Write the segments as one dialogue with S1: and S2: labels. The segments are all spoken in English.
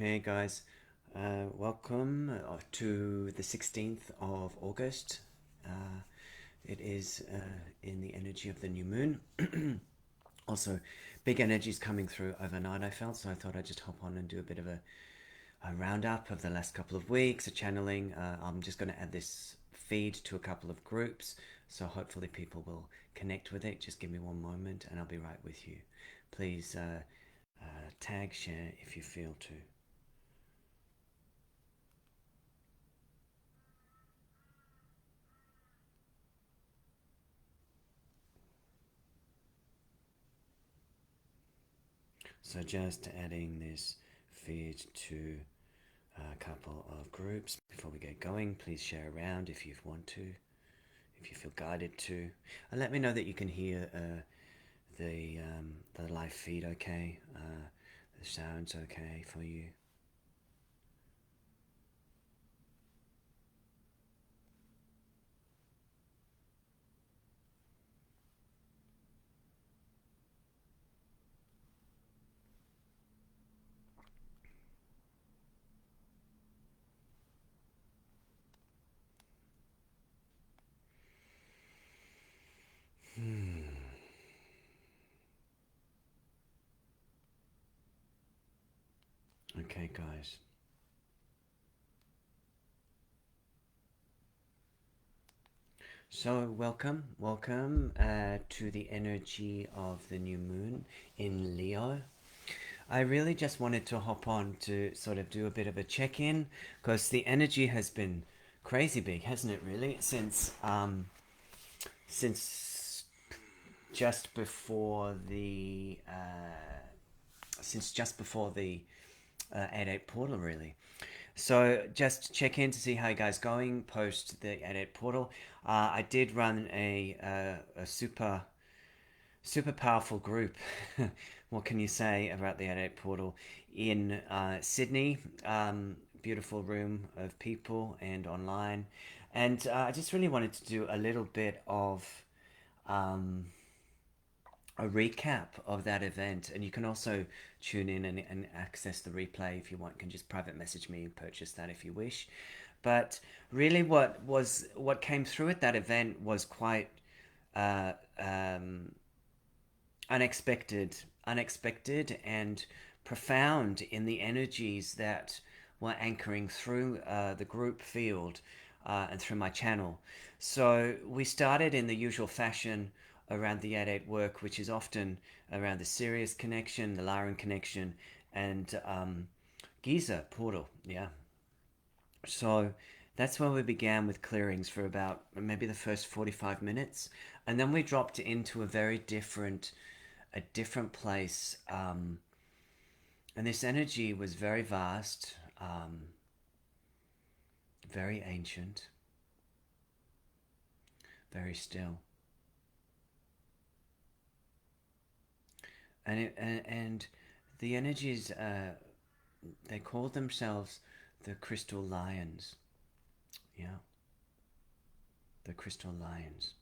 S1: Hey guys, welcome to the 16th of August. Uh, it is in the energy of the new moon. Also, big energies coming through overnight, I felt, so I thought I'd just hop on and do a bit of a roundup of the last couple of weeks, a channeling. I'm just going to add this feed to a couple of groups, so hopefully people will connect with it. Just give me one moment and I'll be right with you. Please tag, share if you feel to. So just adding this feed to a couple of groups before we get going. Please share around if you want to, if you feel guided to, and let me know that you can hear the live feed. Okay, the sounds okay for you. Okay, guys. So welcome to the energy of the new moon in Leo. I really just wanted to hop on to sort of do a bit of a check in because the energy has been crazy big, hasn't it? Really, since just before the since just before the 8-8 portal, really. So just check in to see how you guys going post the 8-8 portal. I did run a super powerful group. What can you say about the 8-8 portal in Sydney? Beautiful room of people and online. And I just really wanted to do a little bit of um, a recap of that event. And you can also tune in and access the replay if you want. You can just private message me and purchase that if you wish. But really, what came through at that event was quite uh, um, unexpected and profound in the energies that were anchoring through the group field and through my channel. So we started in the usual fashion around the 8-8 work, which is often around the Sirius connection, the Lyran connection, and Giza portal. Yeah. So that's where we began with clearings for about maybe the first 45 minutes. And then we dropped into a different place. And this energy was very vast, very ancient, very still. And the energies, they called themselves the Crystal Lions. Yeah, the Crystal Lions.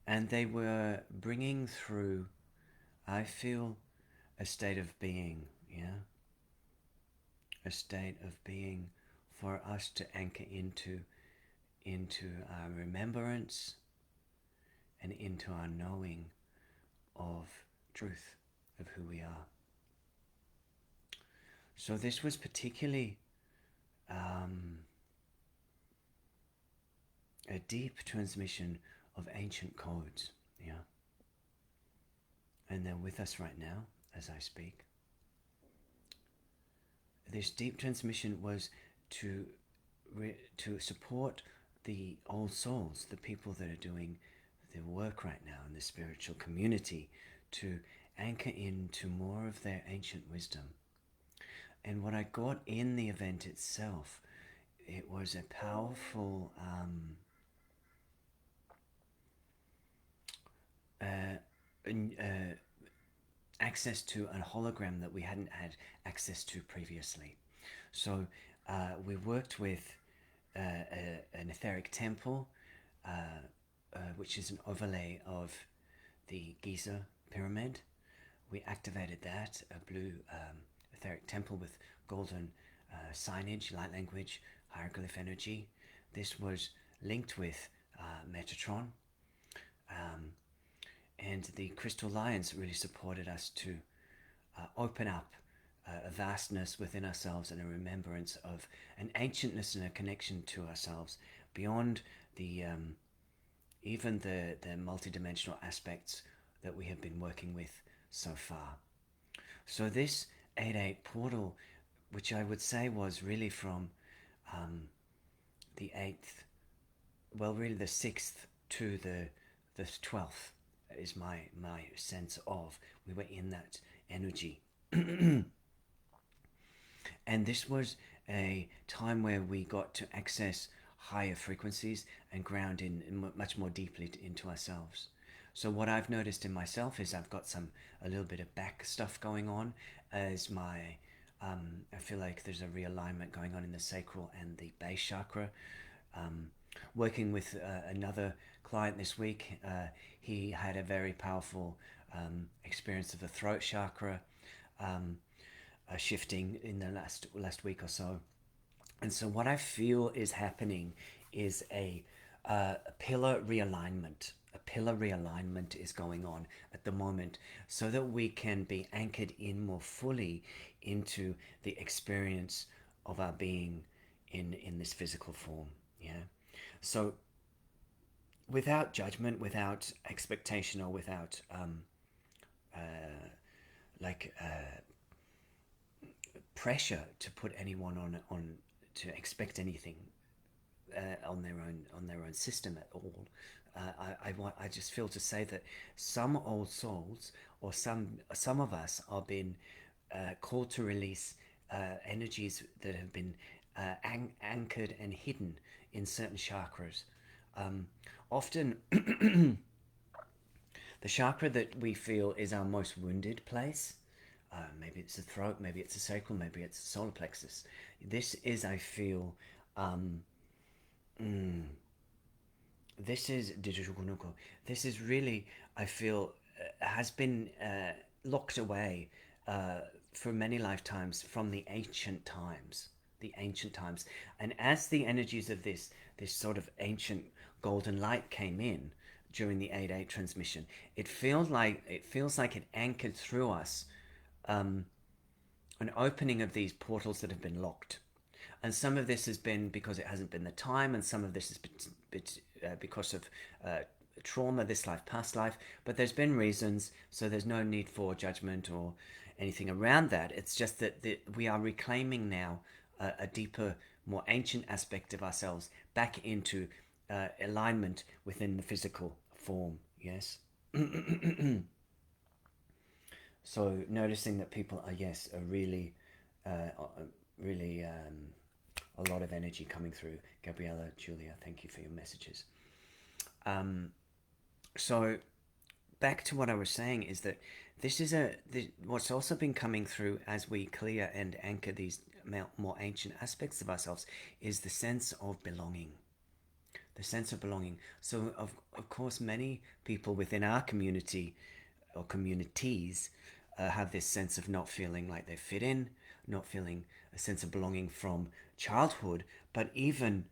S1: And they were bringing through, I feel, a state of being. Yeah, a state of being for us to anchor into our remembrance and into our knowing of truth of who we are. So this was particularly um, a deep transmission of ancient codes, yeah, and they're with us right now as I speak. This deep transmission was to to support the old souls, the people that are doing their work right now in the spiritual community, to anchor into more of their ancient wisdom. And what I got in the event itself, it was a powerful uh, access to a hologram that we hadn't had access to previously. So we worked with an etheric temple, which is an overlay of the Giza pyramid, we activated that, a blue etheric temple with golden signage, light language, hieroglyph energy. This was linked with Metatron, um, and the crystal lions really supported us to open up a vastness within ourselves and a remembrance of an ancientness and a connection to ourselves beyond the even the multidimensional aspects that we have been working with so far. So this 8-8 portal, which I would say was really from the 8th, well, really the 6th to the 12th, is my sense of. We were in that energy. And this was a time where we got to access higher frequencies and ground in much more deeply into ourselves. So what I've noticed in myself is I've got a little bit of back stuff going on as my I feel like there's a realignment going on in the sacral and the base chakra. Um, Working with another client this week, he had a very powerful experience of the throat chakra um, shifting in the last week or so. And so what I feel is happening is a pillar realignment. A pillar realignment is going on at the moment so that we can be anchored in more fully into the experience of our being in this physical form. Yeah. So without judgment, without expectation, or without like pressure to put anyone on to expect anything on their own system at all. I just feel to say that some old souls or some of us are being called to release energies that have been anchored and hidden in certain chakras. Often, the chakra that we feel is our most wounded place. Maybe it's the throat, maybe it's the sacral, maybe it's the solar plexus. This is, I feel, um, this is this is really, I feel, has been locked away for many lifetimes from the ancient times. The ancient times, and as the energies of this sort of ancient golden light came in during the 8-8 transmission, it feels like it anchored through us an opening of these portals that have been locked. And some of this has been because it hasn't been the time, and some of this is because of trauma, this life, past life. But there's been reasons, so there's no need for judgment or anything around that. It's just that we are reclaiming now a deeper, more ancient aspect of ourselves back into alignment within the physical form. Yes. So noticing that people are, yes, are really, really a lot of energy coming through. Gabriella, Julia, thank you for your messages. So back to what I was saying is that this is what's also been coming through as we clear and anchor these more ancient aspects of ourselves is the sense of belonging. The sense of belonging. So of course many people within our community or communities have this sense of not feeling like they fit in, not feeling a sense of belonging from childhood, but even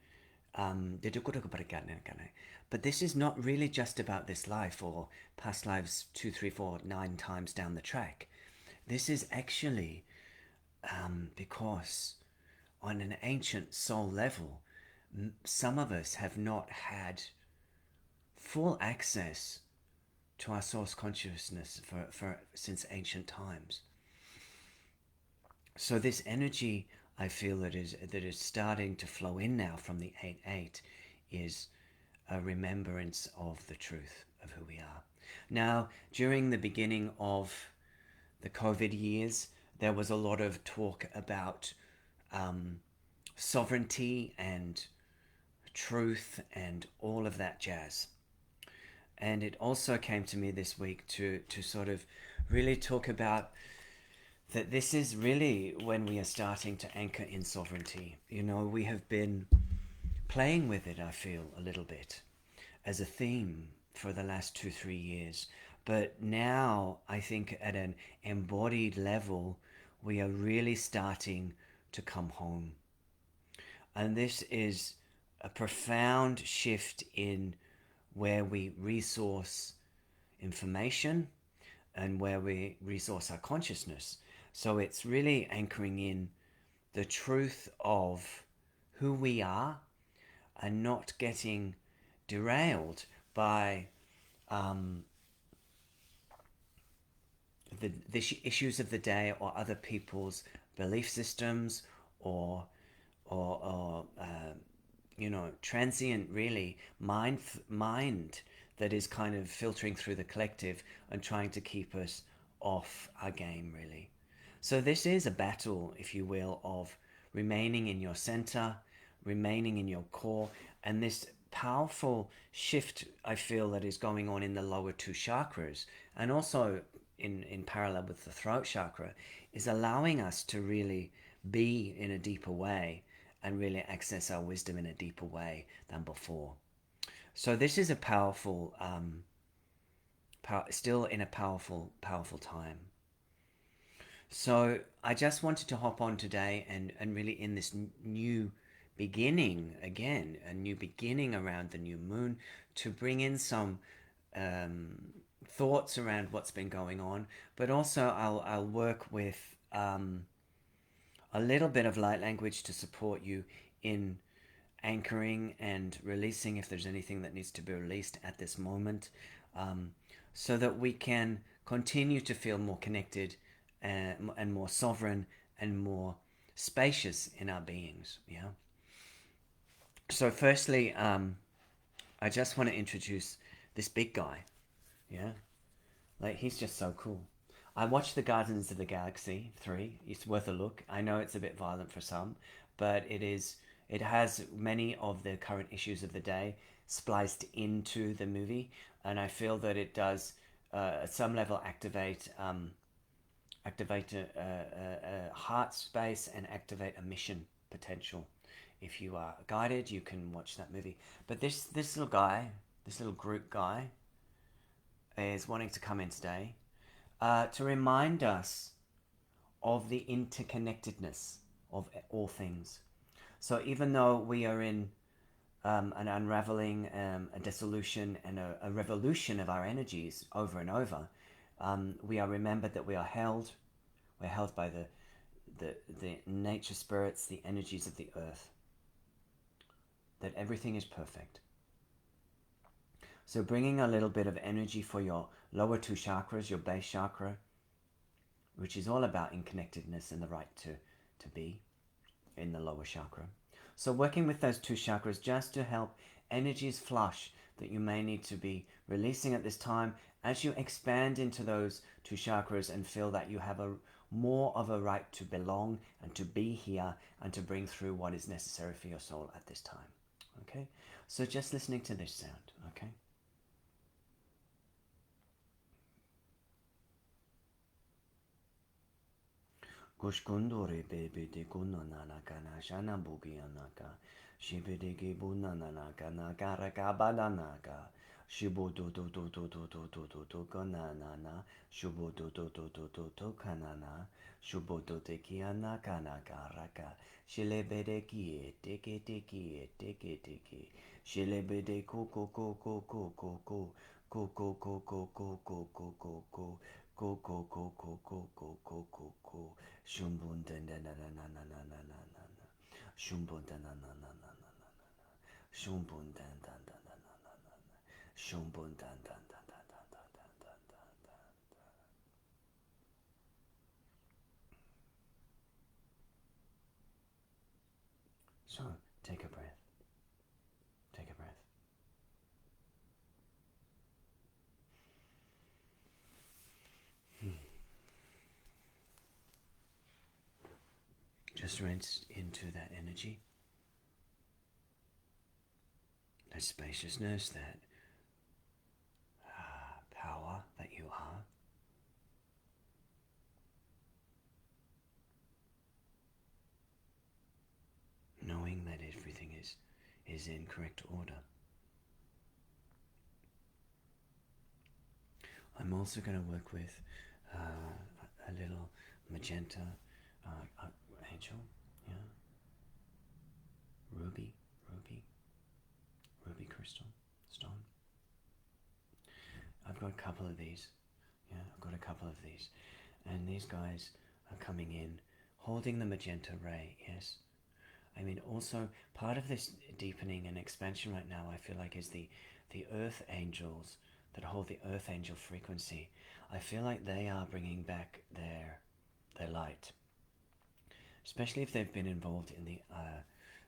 S1: but this is not really just about this life or past lives 2, 3, 4, 9 times down the track. This is actually because on an ancient soul level, some of us have not had full access to our source consciousness for since ancient times. So this energy I feel that is starting to flow in now from the 8-8 is a remembrance of the truth of who we are. Now, during the beginning of the COVID years, there was a lot of talk about sovereignty and truth and all of that jazz. And it also came to me this week to sort of really talk about that this is really when we are starting to anchor in sovereignty. You know, we have been playing with it, I feel, a little bit as a theme for the last 2, 3 years. But now I think at an embodied level, we are really starting to come home. And this is a profound shift in where we resource information and where we resource our consciousness. So it's really anchoring in the truth of who we are and not getting derailed by um, the issues of the day or other people's belief systems or transient really mind that is kind of filtering through the collective and trying to keep us off our game really. So this is a battle, if you will, of remaining in your center, remaining in your core, and this powerful shift I feel that is going on in the lower two chakras, and also in parallel with the throat chakra, is allowing us to really be in a deeper way and really access our wisdom in a deeper way than before. So this is a powerful, still in a powerful time. So I just wanted to hop on today and really in this new beginning again, a new beginning around the new moon, to bring in some thoughts around what's been going on, but also I'll work with a little bit of light language to support you in anchoring and releasing if there's anything that needs to be released at this moment, um, so that we can continue to feel more connected and more sovereign and more spacious in our beings. Yeah. So, firstly, I just want to introduce this big guy. Yeah. Like, he's just so cool. I watched the Guardians of the Galaxy 3. It's worth a look. I know it's a bit violent for some, but it has many of the current issues of the day spliced into the movie, and I feel that it does at some level activate a heart space and activate a mission potential. If you are guided, you can watch that movie. But this little guy, this little group guy, is wanting to come in today to remind us of the interconnectedness of all things. So even though we are in an unraveling, a dissolution, and a revolution of our energies over and over, we are remembered that we are held. We're held by the nature spirits, the energies of the earth. That everything is perfect. So bringing a little bit of energy for your lower two chakras, your base chakra, which is all about interconnectedness and the right to be in the lower chakra. So working with those two chakras just to help energies flush that you may need to be releasing at this time as you expand into those two chakras and feel that you have a more of a right to belong and to be here and to bring through what is necessary for your soul at this time. Okay? So just listening to this sound, okay? Kushkundore baby de kunana kana shana bugi anaka. Shibidigi bunana kana karaka badanaka. Shubu do kanana. Shubu do kanana. Shubu do tekiana kana karaka. Shilebede kie tiki. Shilebede ko. Ko ko ko ko ko ko ko ko ko. Ko ko ko ko ko ko ko ko ko. Shumbun da na na na na na na na na na na. Shumbun da na na na na na na na. Shumbun da da da da da da da. Shumbun da da da da da da da da da. So take a breath. Take a breath. Just rinse into that energy, that spaciousness, that power that you are. Knowing that everything is in correct order. I'm also going to work with a little magenta angel, yeah, ruby, ruby, ruby crystal stone. I've got a couple of these. Yeah, I've got a couple of these. And these guys are coming in holding the magenta ray, yes. I mean, also, part of this deepening and expansion right now, I feel like, is the earth angels that hold the earth angel frequency. I feel like they are bringing back their light, especially if they've been involved in the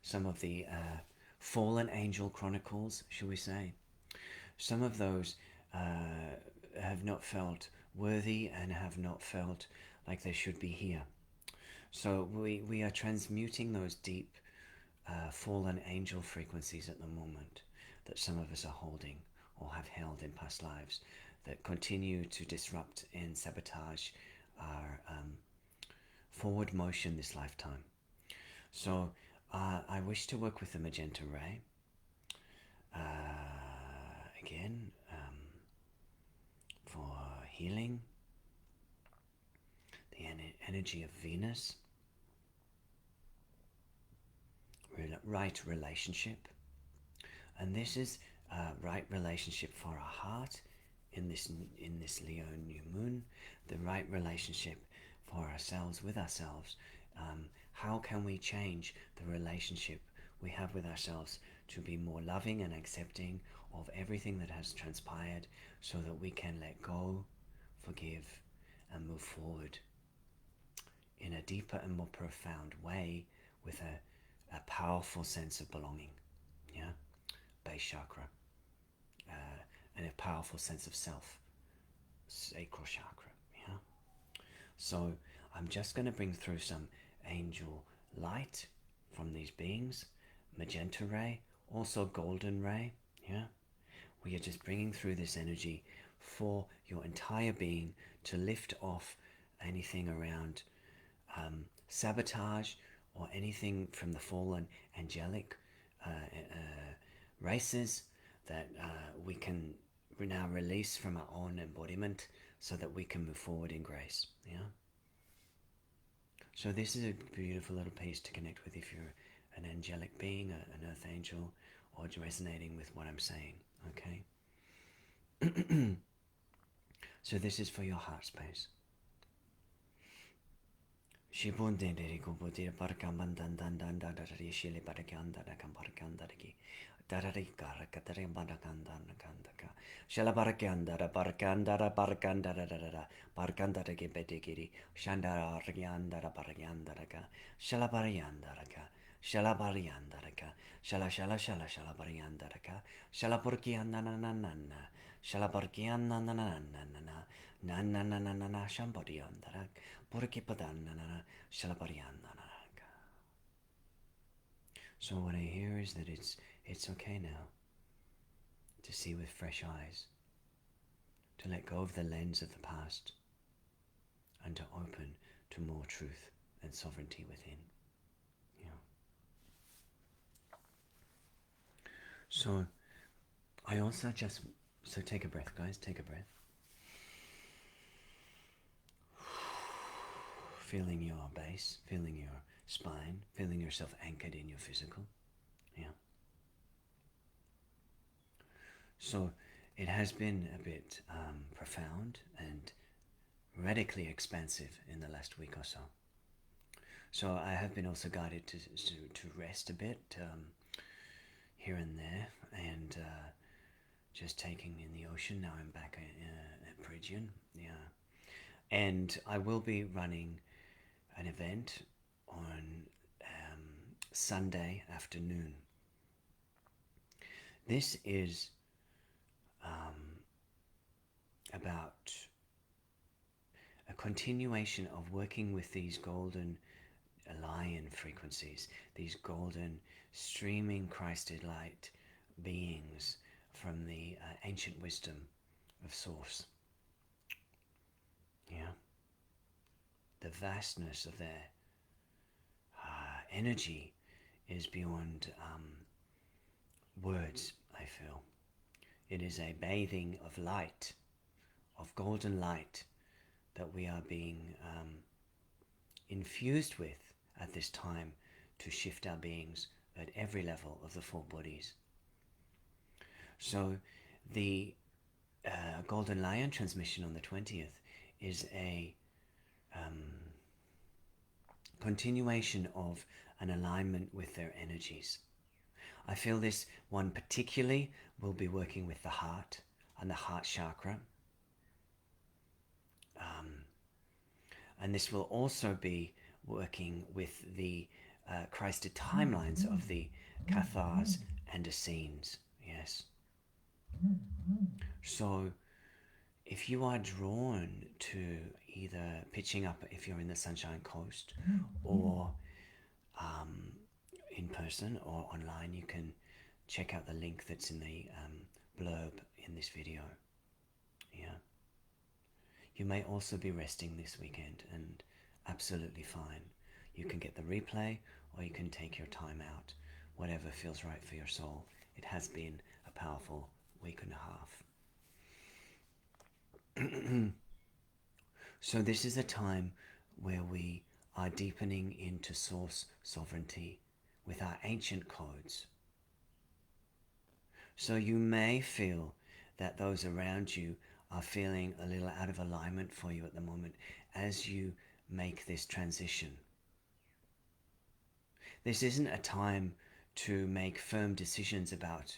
S1: some of the fallen angel chronicles, shall we say. Some of those have not felt worthy and have not felt like they should be here. So we are transmuting those deep fallen angel frequencies at the moment that some of us are holding or have held in past lives that continue to disrupt and sabotage our forward motion this lifetime. So I wish to work with the magenta ray. Again, for healing, the energy of Venus, right relationship, and this is right relationship for our heart in this Leo new moon, the right relationship for ourselves with ourselves. How can we change the relationship we have with ourselves to be more loving and accepting of everything that has transpired, so that we can let go, forgive, and move forward in a deeper and more profound way with a powerful sense of belonging, yeah, base chakra, and a powerful sense of self, sacral chakra, yeah. So I'm just going to bring through some angel light from these beings, magenta ray, also golden ray, yeah. We are just bringing through this energy for your entire being to lift off anything around sabotage or anything from the fallen angelic races that we can now release from our own embodiment, so that we can move forward in grace. Yeah. So this is a beautiful little piece to connect with if you're an angelic being, an earth angel, or resonating with what I'm saying. Okay. So this is for your heart space. Shibundiri kubudira parkambandan dari shili parakanda kamparkandaki. Darari karakatari badakandan kandaka. Shalabarakandara barakandara barakandara barakandara gebedigiri. Shandara ryandara barakandara. Shalabariandaraka. Shalabariandaraka. Shalabariandaraka. Shalaburkiandananana. Shalaburkiandananana. Nananana shambariandarak. So what I hear is that it's okay now to see with fresh eyes, to let go of the lens of the past, and to open to more truth and sovereignty within. Yeah. So I also so take a breath, guys, take a breath. Feeling your base, feeling your spine, feeling yourself anchored in your physical. Yeah. So it has been a bit profound and radically expansive in the last week or so. So I have been also guided to rest a bit here and there, and just taking in the ocean. Now I'm back at Bridgian, yeah. And I will be running an event on Sunday afternoon. This is about a continuation of working with these golden lion frequencies, these golden streaming Christed light beings from the ancient wisdom of Source. Yeah. The vastness of their energy is beyond words, I feel. It is a bathing of light of golden light that we are being infused with at this time to shift our beings at every level of the four bodies. So the Golden Lion transmission on the 20th is a continuation of an alignment with their energies. I feel this one particularly will be working with the heart and the heart chakra. And this will also be working with the Christed timelines of the Cathars and Essenes. Yes. So if you are drawn to either pitching up if you're in the Sunshine Coast or in person or online, you can check out the link that's in the blurb in this video. Yeah. You may also be resting this weekend, and absolutely fine. You can get the replay or you can take your time out, whatever feels right for your soul. It has been a powerful week and a half. So this is a time where we are deepening into source sovereignty with our ancient codes. So you may feel that those around you are feeling a little out of alignment for you at the moment as you make this transition. This isn't a time to make firm decisions about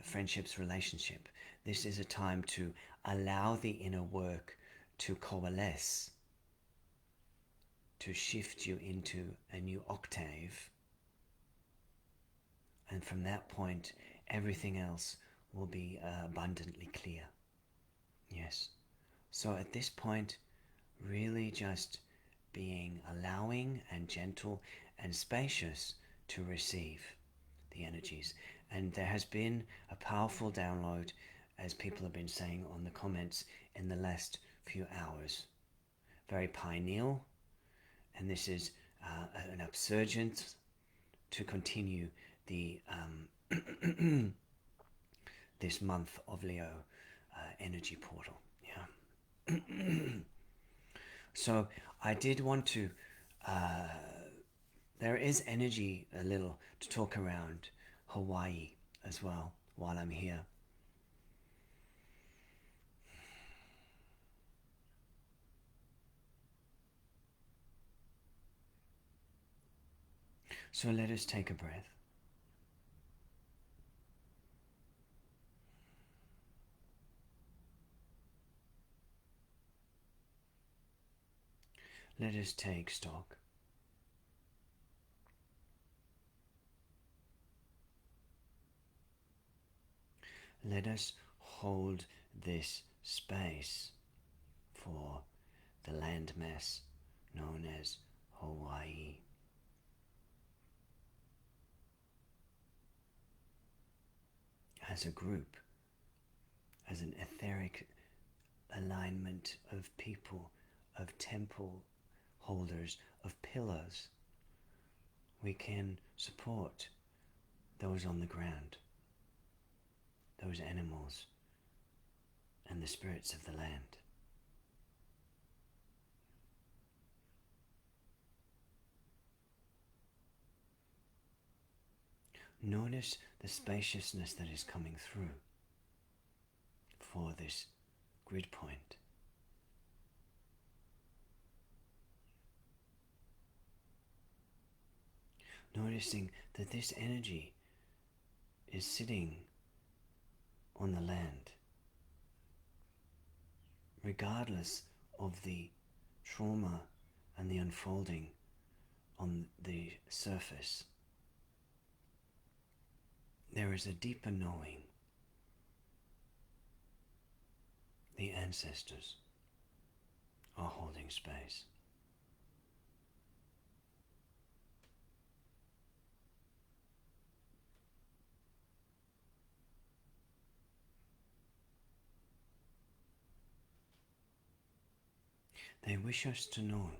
S1: friendships, relationship. This is a time to allow the inner work to coalesce, to shift you into a new octave. And from that point, everything else will be abundantly clear. Yes. So at this point, really just being allowing and gentle and spacious to receive the energies. And there has been a powerful download, as people have been saying on the comments in the last few hours. Very pineal, and this is an upsurgence to continue the this month of Leo energy portal. Yeah. So I did want to. There is energy a little to talk around Hawaii as well while I'm here. So let us take a breath. Let us take stock. Let us hold this space for the landmass known as Hawaii. As a group, as an etheric alignment of people, of temple holders, of pillars, we can support those on the ground, those animals, and the spirits of the land. Notice the spaciousness that is coming through for this grid point. Noticing that this energy is sitting on the land, regardless of the trauma and the unfolding on the surface. There is a deeper knowing. The ancestors are holding space. They wish us to know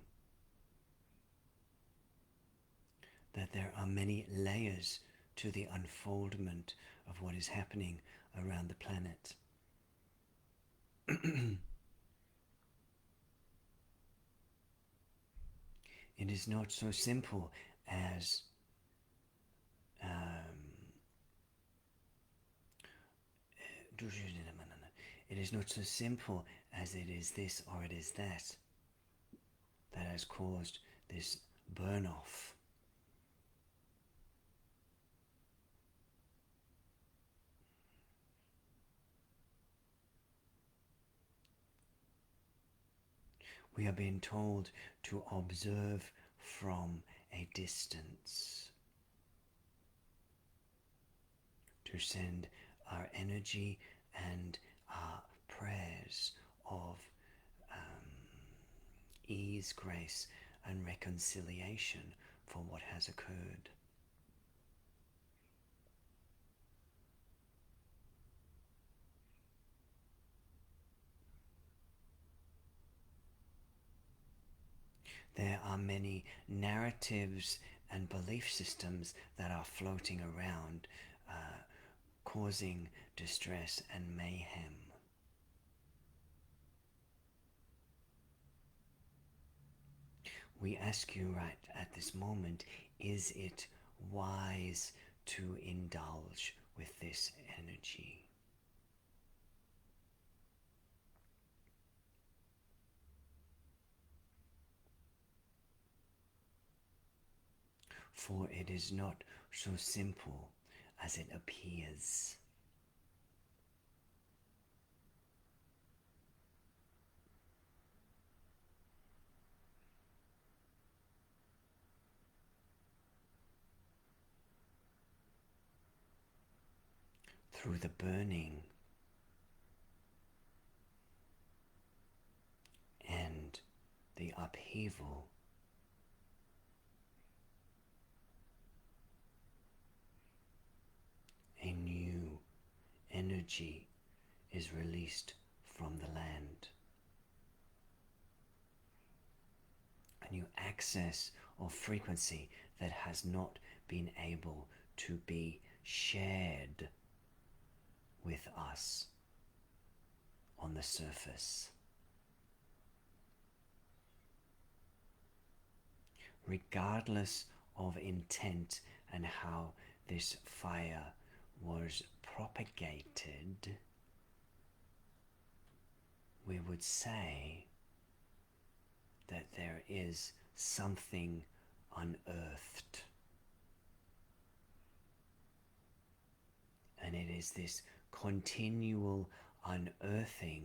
S1: that there are many layers to the unfoldment of what is happening around the planet. It is not so simple as um, it is not so simple as it is this or it is that that has caused this burn off. We are being told to observe from a distance, to send our energy and our prayers of ease, grace, and reconciliation for what has occurred. There are many narratives and belief systems that are floating around, causing distress and mayhem. We ask you right at this moment, is it wise to indulge with this energy? For it is not so simple as it appears. Through the burning and the upheaval, a new energy is released from the land. A new access of frequency that has not been able to be shared with us on the surface. Regardless of intent and how this fire was propagated, we would say that there is something unearthed. And it is this continual unearthing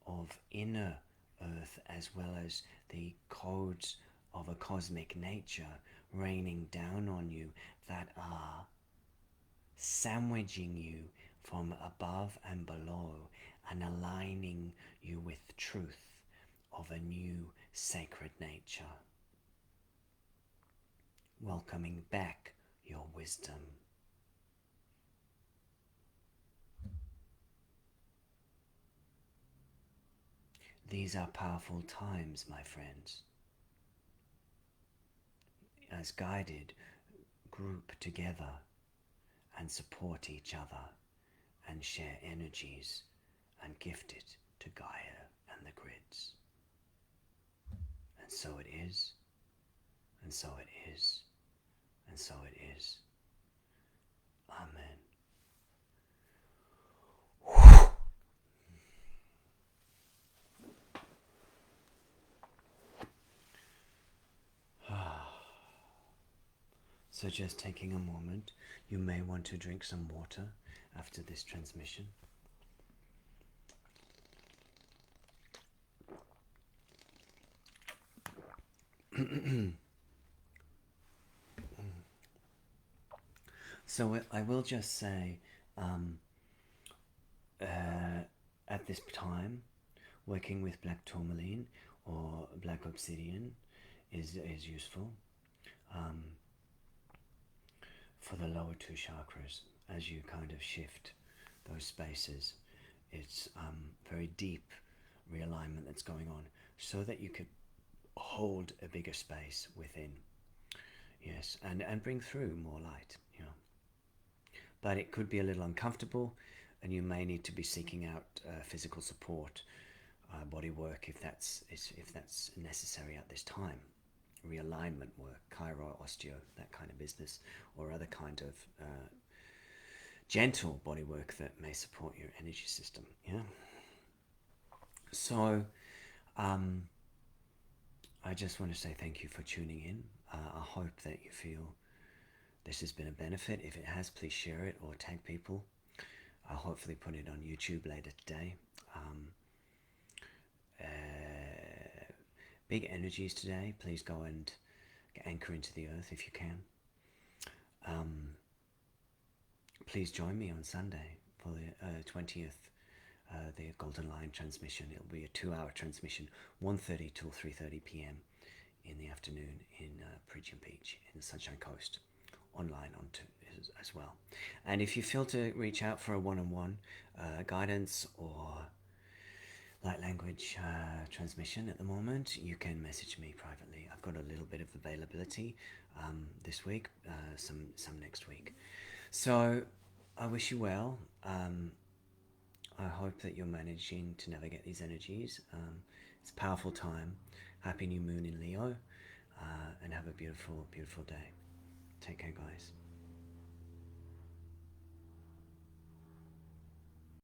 S1: of inner earth as well as the codes of a cosmic nature raining down on you that are sandwiching you from above and below and aligning you with truth of a new sacred nature, welcoming back your wisdom. These are powerful times, my friends. As guided, group together and support each other and share energies and gift it to Gaia and the grids. And so it is, and so it is, and so it is. Amen. So just taking a moment, you may want to drink some water after this transmission. So I will just say, at this time, working with black tourmaline or black obsidian is useful for the lower two chakras as you kind of shift those spaces. It's very deep realignment that's going on so that you could hold a bigger space within. Yes, and bring through more light, you know. But it could be a little uncomfortable and you may need to be seeking out physical support, body work if that's necessary at this time. Realignment work, chiro, osteo, that kind of business, or other kind of gentle body work that may support your energy system. Yeah. So, I just want to say thank you for tuning in. I hope that you feel this has been a benefit. If it has, please share it or tag people. I'll hopefully put it on YouTube later today. Big energies today. Please go and anchor into the earth if you can. Please join me on Sunday for the 20th, the Golden Lion transmission. It'll be a 2-hour transmission, 1:30 till 3:30 p.m. in the afternoon in Pigeon Beach in the Sunshine Coast, online on as well. And if you feel to reach out for a one-on-one guidance or light language transmission at the moment, you can message me privately. I've got a little bit of availability this week, some next week. So I wish you well. I hope that you're managing to navigate these energies. It's a powerful time. Happy new moon in Leo, and have a beautiful, beautiful day. Take care, guys.